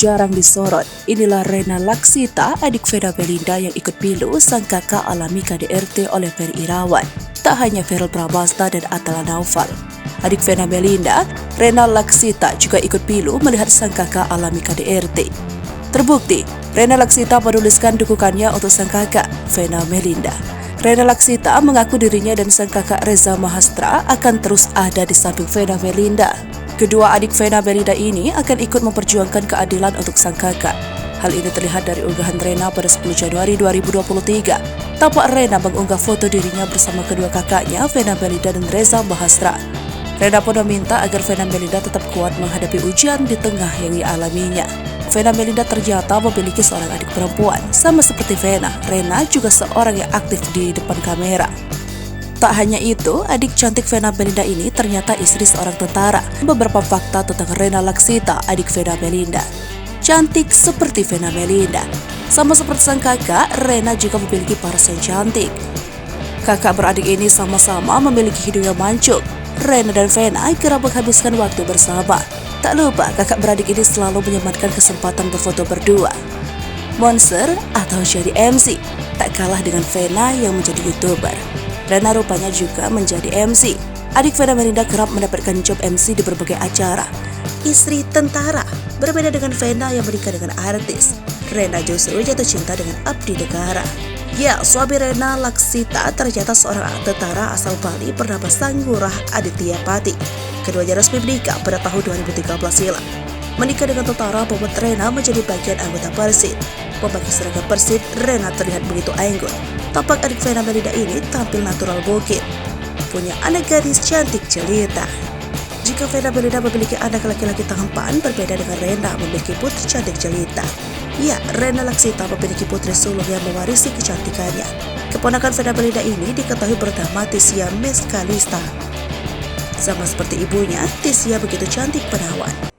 jarang disorot. Inilah Rena Laksita, adik Vena Melinda yang ikut pilu sang kakak alami KDRT oleh Ferry Irawan. Tak hanya Verrell Bramasta dan Atala Naufal. Adik Vena Melinda, Rena Laksita juga ikut pilu melihat sang kakak alami KDRT. Terbukti, Rena Laksita menuliskan dukungannya untuk sang kakak, Vena Melinda. Rena Laksita mengaku dirinya dan sang kakak Reza Mahastra akan terus ada di samping Vena Melinda. Kedua adik Vena Melinda ini akan ikut memperjuangkan keadilan untuk sang kakak. Hal ini terlihat dari unggahan Rena pada 10 Januari 2023. Tampak Rena mengunggah foto dirinya bersama kedua kakaknya, Vena Melinda dan Reza Mahastra. Rena pun meminta agar Vena Melinda tetap kuat menghadapi ujian di tengah yang dialaminya. Vena Melinda ternyata memiliki seorang adik perempuan. Sama seperti Vena, Rena juga seorang yang aktif di depan kamera. Tak hanya itu, adik cantik Vena Melinda ini ternyata istri seorang tentara. Beberapa fakta tentang Rena Laksita, adik Vena Melinda. Cantik seperti Vena Melinda. Sama seperti sang kakak, Rena juga memiliki paras yang cantik. Kakak beradik ini sama-sama memiliki hidung yang mancung. Rena dan Vena kerap menghabiskan waktu bersama. Tak lupa, kakak beradik ini selalu menyematkan kesempatan berfoto berdua. Monster atau jadi MC, tak kalah dengan Vena yang menjadi YouTuber. Rena rupanya juga menjadi MC. Adik Vena Melinda kerap mendapatkan job MC di berbagai acara. Istri tentara, berbeda dengan Vena yang menikah dengan artis. Rena justru jatuh cinta dengan abdi negara. Ya, suami Rena Laksita ternyata seorang tentara asal Bali bernama Sanggurah Aditya Pati. Keduanya resmi menikah pada tahun 2013 silam. Menikah dengan tentara membuat Rena menjadi bagian anggota Persib. Memakai seragam Persib, Rena terlihat begitu anggun. Tampak adik Vena Melinda ini tampil natural bokeh. Punya anak gadis cantik jelita. Jika Vena Melinda memiliki anak laki-laki tampan, berbeda dengan Rena memiliki putri cantik jelita. Ya, Rena Laksita memiliki putri sulung yang mewarisi kecantikannya. Keponakan Vena Melinda ini diketahui bernama Tisya Meskalista. Sama seperti ibunya, Tisya begitu cantik penawan.